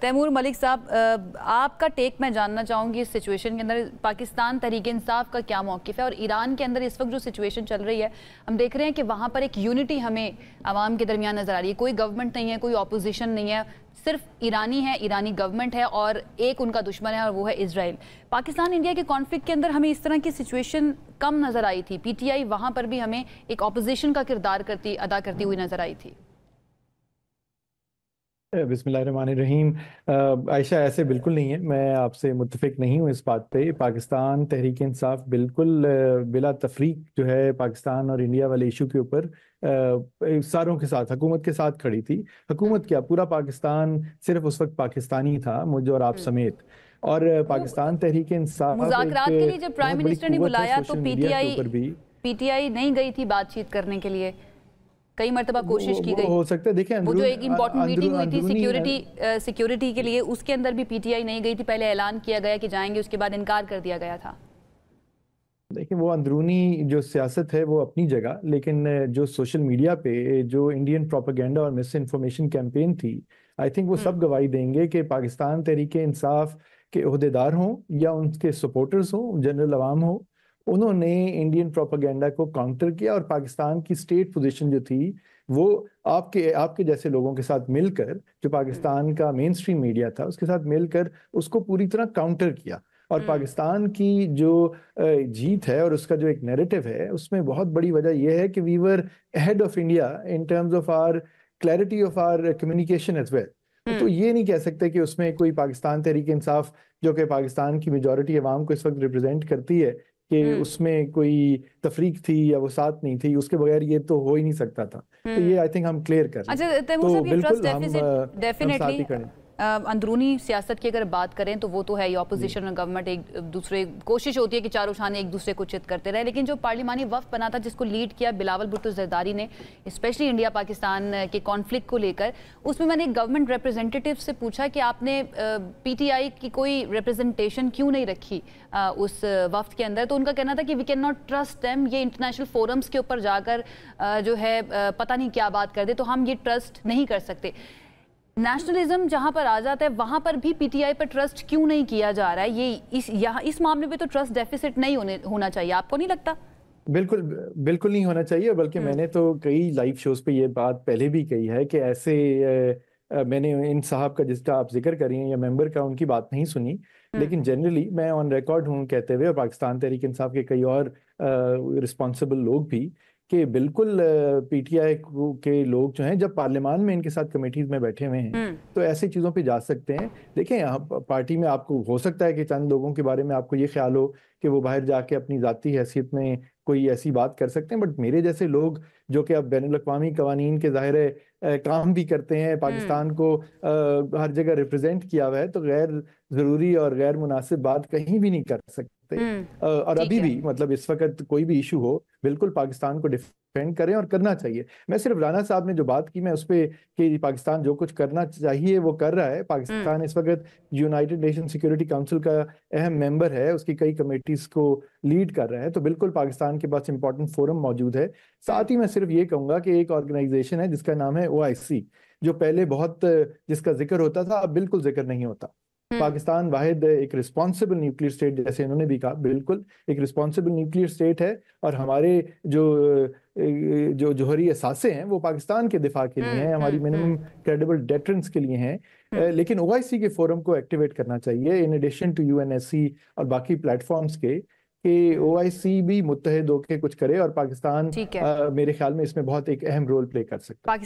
तैमूर मलिक साहब, आपका टेक मैं जानना चाहूँगी इस सिचुएशन के अंदर। पाकिस्तान तहरीक इंसाफ का क्या मौक़िफ़ है और ईरान के अंदर इस वक्त जो सिचुएशन चल रही है, हम देख रहे हैं कि वहाँ पर एक यूनिटी हमें आवाम के दरमियान नज़र आ रही है। कोई गवर्नमेंट नहीं है, कोई अपोजिशन नहीं है, सिर्फ ईरानी है, ईरानी गवर्नमेंट है और एक उनका दुश्मन है और वो है इजराइल। पाकिस्तान इंडिया के कॉन्फ्लिक्ट के अंदर हमें इस तरह की सिचुएशन कम नज़र आई थी। PTI वहाँ पर भी हमें एक अपोजिशन का किरदार अदा करती हुई नज़र आई थी। बिस्मिल्लाहिर्रहमानिर्रहीम। आयशा, ऐसे बिल्कुल नहीं है, मैं आपसे मुत्तफिक नहीं हूँ इस बात पे। पाकिस्तान तहरीक इंसाफ बिल्कुल बिला तफरीक जो है पाकिस्तान और इंडिया वाले इशू के ऊपर सारों के साथ, हुकूमत के साथ खड़ी थी। हुकूमत क्या, पूरा पाकिस्तान सिर्फ उस वक्त पाकिस्तानी था, मुझ और आप समेत। और पाकिस्तान तहरीक इंसाफ मुज़ाकरात के लिए जब प्राइम बहुत बड़ी मिनिस्टर ने कुव्वत है बुलाया तो सोशल मीडिया के ऊपर भी। PTI नहीं गई थी बातचीत करने के लिए, कई मरतबा कोशिश की गई। हो सकता है, देखिए वो जो एक इम्पोर्टेंट मीटिंग हुई थी सिक्योरिटी के लिए, उसके अंदर भी PTI नहीं गई थी। पहले ऐलान किया गया कि जाएंगे, उसके बाद इनकार कर दिया गया था। देखिए, वो अंदरूनी जो सियासत है वो अपनी जगह, लेकिन जो सोशल मीडिया पे जो इंडियन प्रोपेगेंडा और मिस इन्फॉर्मेशन कैंपेन थी, आई थिंक वो सब गवाही देंगे कि पाकिस्तान तहरीक इंसाफ के ओहदेदार हों या उनके सपोर्टर्स हों, जनरल अवाम हो, उन्होंने इंडियन प्रोपेगेंडा को काउंटर किया और पाकिस्तान की स्टेट पोजीशन जो थी वो आपके आपके जैसे लोगों के साथ मिलकर, जो पाकिस्तान का मेन स्ट्रीम मीडिया था उसके साथ मिलकर उसको पूरी तरह काउंटर किया। और पाकिस्तान की जो जीत है और उसका जो एक नैरेटिव है, उसमें बहुत बड़ी वजह यह है कि we were ahead of India in terms of our clarity of our communication as well. तो ये नहीं कह सकते कि उसमें कोई पाकिस्तान तहरीक इंसाफ, जो कि पाकिस्तान की मेजॉरिटी अवाम को इस वक्त रिप्रेजेंट करती है, कि उसमें कोई तफरीक थी या वो साथ नहीं थी। उसके बगैर ये तो हो ही नहीं सकता था। तो ये आई थिंक हम क्लियर कर रहे हैं। तो बिल्कुल हम साथ ही करें। अंदरूनी सियासत की अगर बात करें तो वो तो है ही, ऑपोजिशन और गवर्नमेंट एक दूसरे, कोशिश होती है कि चारों शान एक दूसरे को चित करते रहे। लेकिन जो पार्लिमानी वफ्द बना था जिसको लीड किया बिलावल भुट्टो जरदारी ने, स्पेशली इंडिया पाकिस्तान के कॉन्फ्लिक्ट को लेकर, उसमें मैंने एक गवर्नमेंट रिप्रेजेंटेटिव से पूछा कि आपने PTI की कोई रिप्रेजेंटेशन क्यों नहीं रखी उस वफ्द के अंदर। तो उनका कहना था कि we can not trust them, ये इंटरनेशनल फोरम्स के ऊपर जाकर जो है पता नहीं क्या बात कर दे, तो हम ये ट्रस्ट नहीं कर सकते। नेशनलिज्म जहां पर आ जाता है वहां पर भी PTI पर ट्रस्ट क्यों नहीं किया जा रहा है? ये इस मामले पे तो ट्रस्ट डेफिसिट नहीं होना चाहिए, आपको नहीं लगता? बिल्कुल बिल्कुल नहीं होना चाहिए। बल्कि मैंने तो कई लाइव शोज पे ये बात पहले भी कही है कि ऐसे मैंने इन साहब का जिसका आप जिक्र कर रही हैं या मेंबर का, उनकी बात नहीं सुनी। लेकिन जनरली मैं ऑन रिकॉर्ड हूँ कहते हुए, और पाकिस्तान तहरीक इंसाफ के कई और रिस्पॉन्सिबल लोग भी, कि बिल्कुल PTI के लोग जो हैं जब पार्लियामान में इनके साथ कमेटीज में बैठे हुए हैं तो ऐसी चीज़ों पे जा सकते हैं। देखें, यहाँ पार्टी में आपको हो सकता है कि चंद लोगों के बारे में आपको ये ख्याल हो कि वो बाहर जाके अपनी ज़ाती हैसियत में कोई ऐसी बात कर सकते हैं, बट मेरे जैसे लोग जो कि अब बैनुल-अक़वामी कवानीन के ज़ाहिर है काम भी करते हैं, पाकिस्तान को हर जगह रिप्रेजेंट किया हुआ है, तो गैर ज़रूरी और गैर मुनासिब बात कहीं भी नहीं कर सकते। और अभी भी मतलब इस वक्त कोई भी इशू हो, बिल्कुल पाकिस्तान को डिफेंड करें और करना चाहिए। मैं सिर्फ राना साहब ने जो बात की, मैं उस पर कि पाकिस्तान जो कुछ करना चाहिए वो कर रहा है। पाकिस्तान इस वक्त यूनाइटेड नेशन सिक्योरिटी काउंसिल का अहम मेंबर है, उसकी कई कमेटीज को लीड कर रहा है, तो बिल्कुल पाकिस्तान के पास इंपॉर्टेंट फोरम मौजूद है। साथ ही मैं सिर्फ ये कहूंगा कि एक ऑर्गेनाइजेशन है जिसका नाम है OIC, जो पहले बहुत जिसका जिक्र होता था, अब बिल्कुल जिक्र नहीं होता। पाकिस्तान वाहिद एक रिस्पॉन्सिबल न्यूक्लियर स्टेट, जैसे इन्होंने भी कहा, बिल्कुल एक रिस्पॉन्सिबल न्यूक्लियर स्टेट है। और हमारे जो जोहरी असासे हैं वो पाकिस्तान के दिफा के लिए हैं, हमारी मिनिमम क्रेडिबल डेटरेंस के लिए हैं। लेकिन OIC के फोरम को एक्टिवेट करना चाहिए, इन एडिशन टू UNSC और बाकी प्लेटफॉर्म्स के, कि OIC भी मुत्तहिद होकर कुछ करे, और पाकिस्तान मेरे ख्याल में इसमें बहुत एक अहम रोल प्ले कर सकता है।